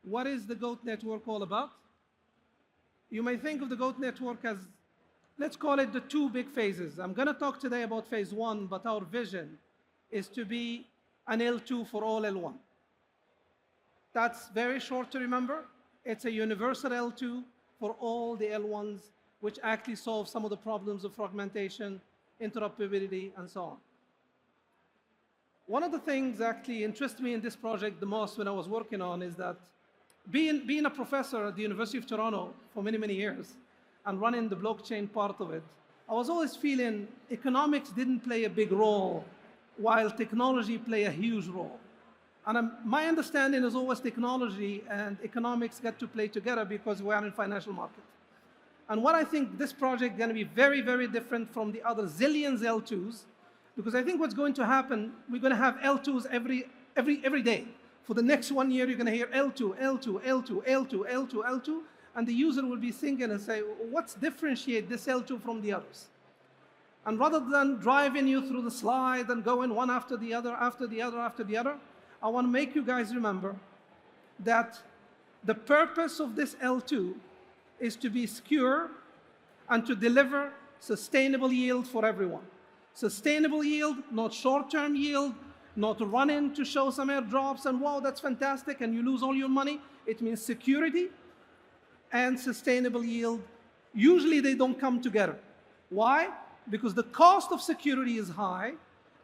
what is the GOAT network all about? You may think of the GOAT network as, let's call it the two big phases. I'm going to talk today about phase one, but our vision is to be an L2 for all L1. That's very short to remember. It's a universal L2 for all the L1s, which actually solves some of the problems of fragmentation, interoperability, and so on. One of the things that actually interested me in this project the most when I was working on is that being a professor at the University of Toronto for many, many years and running the blockchain part of it, I was always feeling economics didn't play a big role while technology played a huge role. And my understanding is always technology and economics get to play together because we are in financial market. And what I think this project is going to be very, very different from the other zillions L2s, because I think what's going to happen, we're going to have L2s every day. For the next 1 year, you're going to hear L2, L2, L2, L2, L2, L2, and the user will be thinking and say, what's differentiate this L2 from the others? And rather than driving you through the slide and going one after the other, after the other, after the other, I want to make you guys remember that the purpose of this L2 is to be secure and to deliver sustainable yield for everyone. Sustainable yield, not short-term yield, not run in to show some airdrops and wow, that's fantastic, and you lose all your money. It means security and sustainable yield. Usually they don't come together. Why? Because the cost of security is high,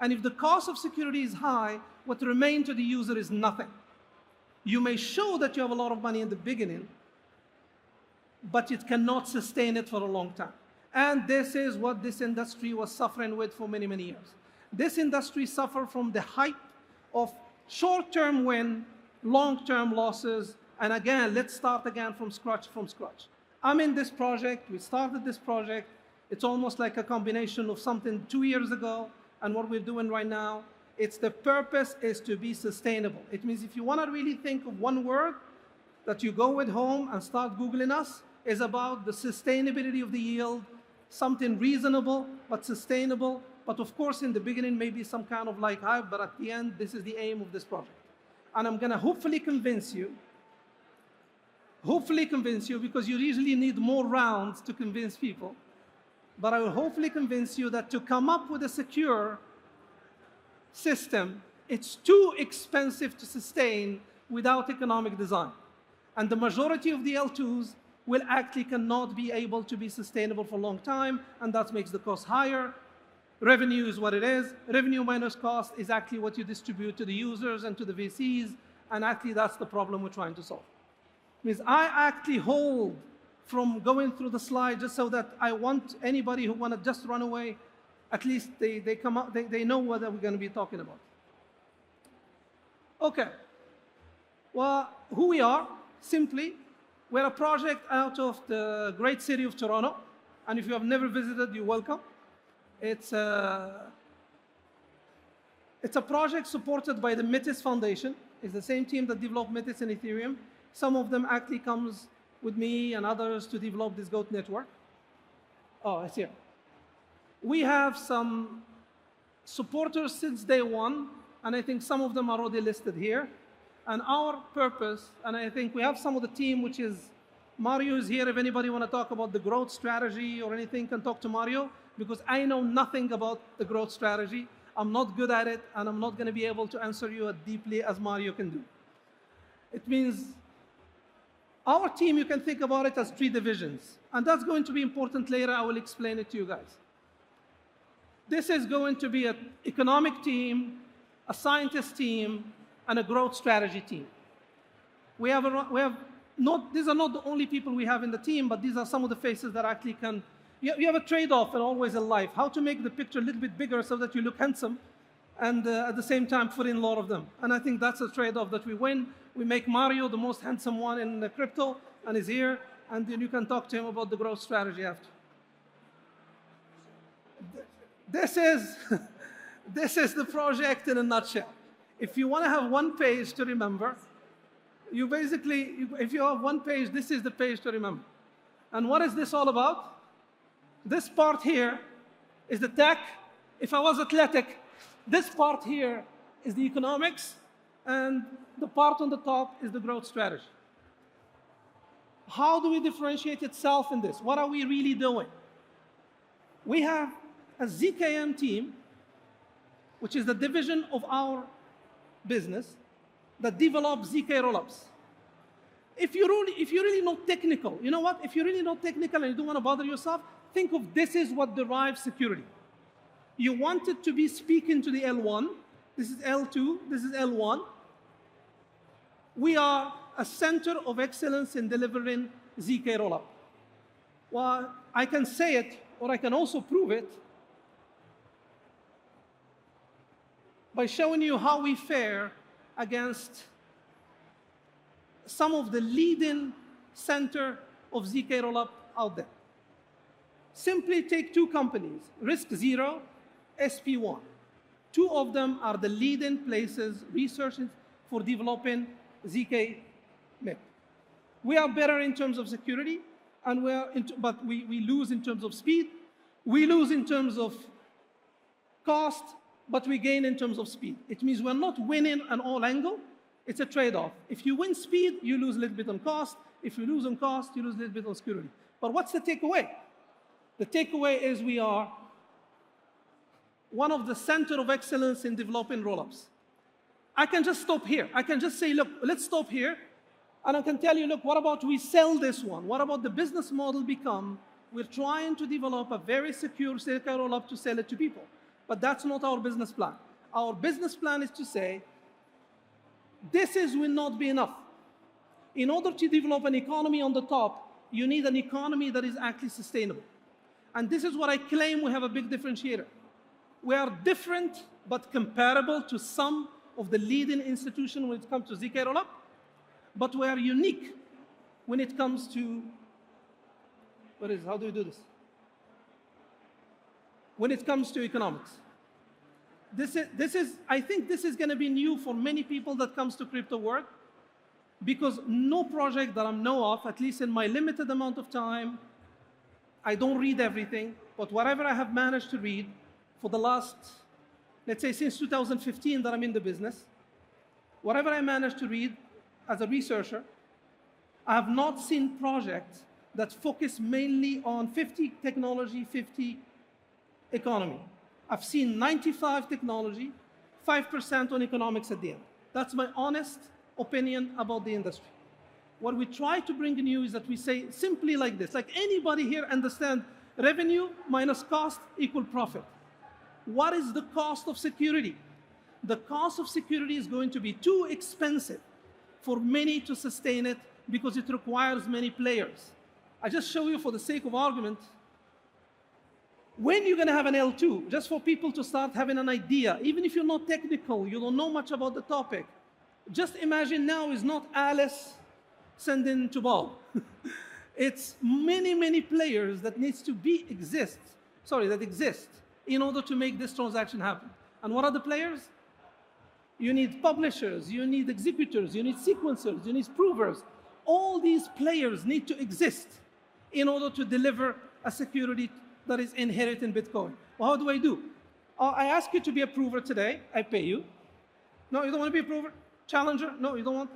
and if the cost of security is high, what remains to the user is nothing. You may show that you have a lot of money in the beginning, but it cannot sustain it for a long time. And this is what this industry was suffering with for many, many years. This industry suffered from the hype of short-term win, long-term losses, and again, let's start again from scratch. I'm in this project, we started this project, it's almost like a combination of something 2 years ago and what we're doing right now. It's the purpose is to be sustainable. It means if you want to really think of one word that you go with home and start Googling us, is about the sustainability of the yield, something reasonable but sustainable. But of course, in the beginning, maybe some kind of like hype, but at the end, this is the aim of this project. And I'm going to hopefully convince you, because you usually need more rounds to convince people, but I will hopefully convince you that to come up with a secure system, it's too expensive to sustain without economic design. And the majority of the L2s will actually cannot be able to be sustainable for a long time, and that makes the cost higher. Revenue is what it is. Revenue minus cost is actually what you distribute to the users and to the VCs, and actually that's the problem we're trying to solve. It means I actually hold from going through the slide just so that I want anybody who want to just run away, at least they come up, they know what we're going to be talking about. Okay. Well, who we are, simply, we're a project out of the great city of Toronto, and if you have never visited, you're welcome. It's a project supported by the Metis Foundation. It's the same team that developed Metis and Ethereum. Some of them actually comes with me and others to develop this GOAT network. Oh, it's here. We have some supporters since day one, and I think some of them are already listed here. And our purpose, and I think we have some of the team, which is Mario is here. If anybody want to talk about the growth strategy or anything, can talk to Mario, because I know nothing about the growth strategy. I'm not good at it, and I'm not going to be able to answer you as deeply as Mario can do. It means our team, you can think about it as 3 divisions, and that's going to be important later. I will explain it to you guys. This is going to be an economic team, a scientist team, and a growth strategy team. These are not the only people we have in the team, but these are some of the faces that actually can. You have a trade-off and always in life, how to make the picture a little bit bigger so that you look handsome, and at the same time put in a lot of them. And I think that's a trade-off that we win. We make Mario the most handsome one in the crypto, and he's here, and then you can talk to him about the growth strategy after. This is the project in a nutshell. If you want to have one page to remember, you basically, if you have one page, this is the page to remember. And what is this all about? This part here is the tech. If I was athletic, this part here is the economics, and the part on the top is the growth strategy. How do we differentiate itself in this? What are we really doing? We have a ZKM team, which is the division of our business that develops ZK rollups. If you're really not technical, you know what? If you're really not technical and you don't want to bother yourself, think of this is what derives security. You want it to be speaking to the L1. This is L2. This is L1. We are a center of excellence in delivering ZK rollup. Well, I can say it, or I can also prove it by showing you how we fare against some of the leading center of ZK rollup out there. Simply take two companies, Risk0, SP1. Two of them are the leading places, researching for developing ZK MIP. We are better in terms of security, and but we lose in terms of speed. We lose in terms of cost, but we gain in terms of speed. It means we're not winning on all angle. It's a trade-off. If you win speed, you lose a little bit on cost. If you lose on cost, you lose a little bit on security. But what's the takeaway? The takeaway is we are one of the center of excellence in developing rollups. I can just stop here. I can just say, look, let's stop here. And I can tell you, look, what about we sell this one? What about the business model become, we're trying to develop a very secure ZK rollup to sell it to people. But that's not our business plan. Our business plan is to say, this will not be enough. In order to develop an economy on the top, you need an economy that is actually sustainable. And this is what I claim we have a big differentiator. We are different, but comparable to some of the leading institutions when it comes to ZK rollup, but we are unique when it comes to, how do we do this? When it comes to economics. I think this is going to be new for many people that comes to crypto work, because no project that I know of, at least in my limited amount of time, I don't read everything, but whatever I have managed to read for the last, let's say since 2015 that I'm in the business, whatever I managed to read as a researcher, I have not seen projects that focus mainly on 50 technology, 50 economy. I've seen 95 technology, 5% on economics at the end. That's my honest opinion about the industry. What we try to bring in you is that we say simply like this, like anybody here understand revenue minus cost equal profit. What is the cost of security? The cost of security is going to be too expensive for many to sustain it because it requires many players. I just show you for the sake of argument, when you're going to have an L2, just for people to start having an idea, even if you're not technical, you don't know much about the topic, just imagine now is not Alice sending to Bob. It's many, many players that exist in order to make this transaction happen. And what are the players? You need publishers, you need executors, you need sequencers, you need provers. All these players need to exist in order to deliver a security that is inherent in Bitcoin. Well, how do I do? I ask you to be a prover today, I pay you. No, you don't want to be a prover? Challenger? No, you don't want?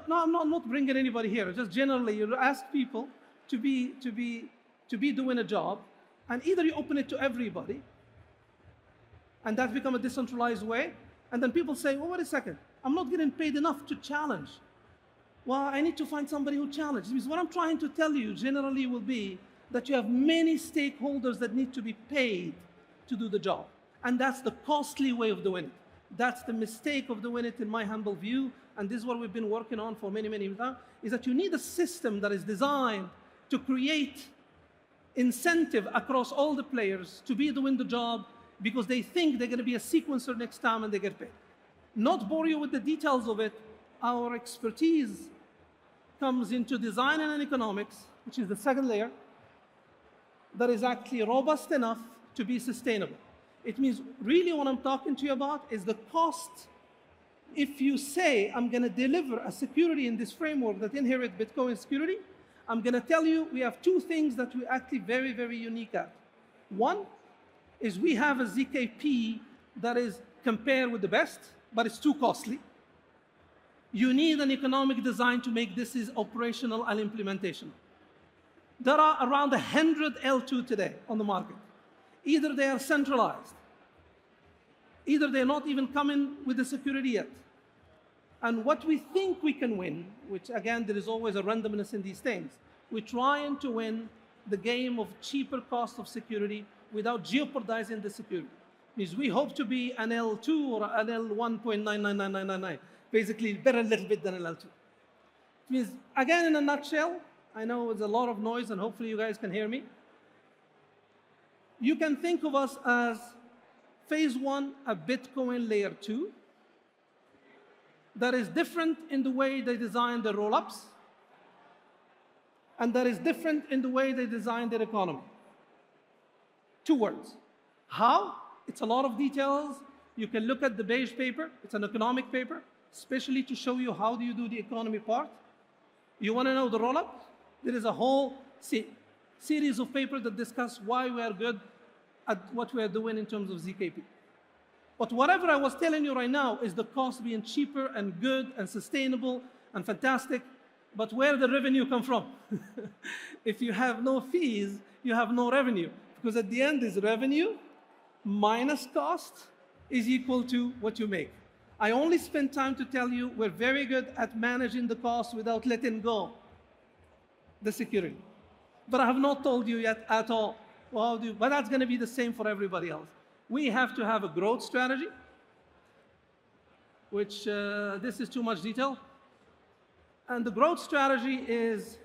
No, I'm not bringing anybody here. Just generally, you ask people to be doing a job, and either you open it to everybody, and that becomes a decentralized way, and then people say, well, wait a second, I'm not getting paid enough to challenge. Well, I need to find somebody who challenges. Because what I'm trying to tell you generally will be that you have many stakeholders that need to be paid to do the job. And that's the costly way of doing it. That's the mistake of doing it in my humble view. And this is what we've been working on for many, many years now, is that you need a system that is designed to create incentive across all the players to be doing the job because they think they're going to be a sequencer next time and they get paid. Not bore you with the details of it. Our expertise comes into design and economics, which is the second layer, that is actually robust enough to be sustainable. It means really what I'm talking to you about is the cost. If you say, I'm going to deliver a security in this framework that inherits Bitcoin security, I'm going to tell you we have two things that we're actually very, very unique at. One is we have a ZKP that is compared with the best, but it's too costly. You need an economic design to make this is operational and implementation. There are around 100 L2 today on the market. Either they are centralized, either they're not even coming with the security yet. And what we think we can win, which again, there is always a randomness in these things, we're trying to win the game of cheaper cost of security without jeopardizing the security. Means we hope to be an L2 or an L1.999999, basically better a little bit than an L2. It means, again, in a nutshell, I know it's a lot of noise and hopefully you guys can hear me. You can think of us as phase one, a Bitcoin layer 2, that is different in the way they design the rollups, and that is different in the way they design their economy. 2 words. How? It's a lot of details. You can look at the beige paper. It's an economic paper, especially to show you how do you do the economy part. You want to know the rollup? There is a whole series of papers that discuss why we are good at what we are doing in terms of ZKP. But whatever I was telling you right now is the cost being cheaper and good and sustainable and fantastic, but where the revenue come from? If you have no fees, you have no revenue, because at the end is revenue minus cost is equal to what you make. I only spend time to tell you we're very good at managing the cost without letting go the security. But I have not told you yet at all. Well, but that's going to be the same for everybody else. We have to have a growth strategy, which this is too much detail. And the growth strategy is,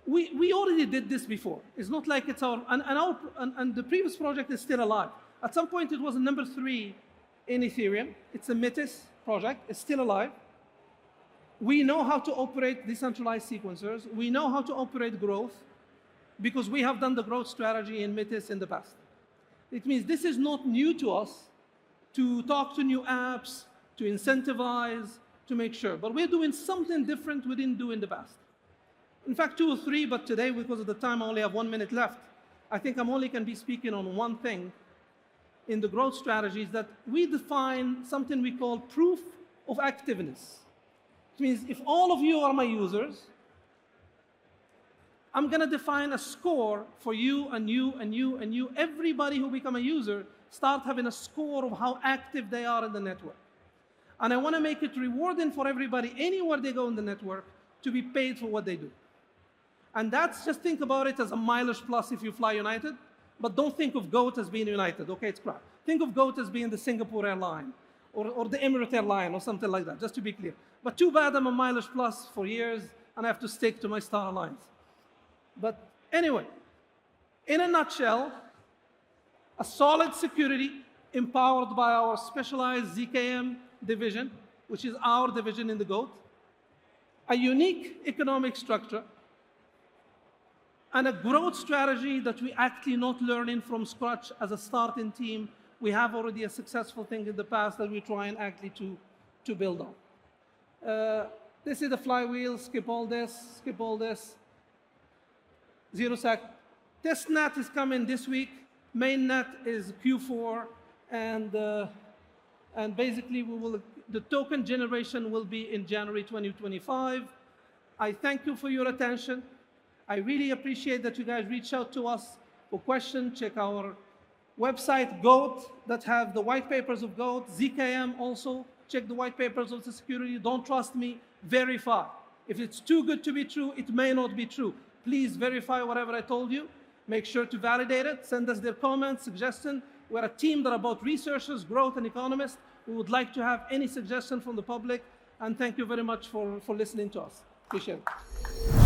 we already did this before. It's not like it's and the previous project is still alive. At some point, it was number 3 in Ethereum. It's a Metis project. It's still alive. We know how to operate decentralized sequencers. We know how to operate growth because we have done the growth strategy in Metis in the past. It means this is not new to us to talk to new apps, to incentivize, to make sure. But we're doing something different we didn't do in the past. In fact, 2 or 3, but today, because of the time, I only have 1 minute left. I think I'm only can be speaking on one thing in the growth strategies, that we define something we call proof of activeness. It means if all of you are my users, I'm going to define a score for you and you and you and you. Everybody who become a user start having a score of how active they are in the network. And I want to make it rewarding for everybody, anywhere they go in the network, to be paid for what they do. And that's, just think about it as a mileage plus if you fly United, but don't think of GOAT as being United, okay, it's crap. Think of GOAT as being the Singapore airline or the Emirates airline or something like that, just to be clear. But too bad I'm a mileage plus for years and I have to stick to my Star Alliance. But anyway, in a nutshell, a solid security empowered by our specialized ZKM division, which is our division in the GOAT, a unique economic structure, and a growth strategy that we actually not learning from scratch as a starting team. We have already a successful thing in the past that we're trying actually to build on. This is the flywheel, skip all this, 0 sec. Testnet is coming this week. Mainnet is Q4, and basically the token generation will be in January 2025. I thank you for your attention. I really appreciate that you guys reach out to us for questions. Check our website, GOAT, that have the white papers of GOAT. ZKM also, check the white papers of the security. Don't trust me, verify. If it's too good to be true, it may not be true. Please verify whatever I told you. Make sure to validate it. Send us their comments, suggestions. We're a team that are both researchers, growth, and economists. We would like to have any suggestion from the public. And thank you very much for listening to us. Appreciate it.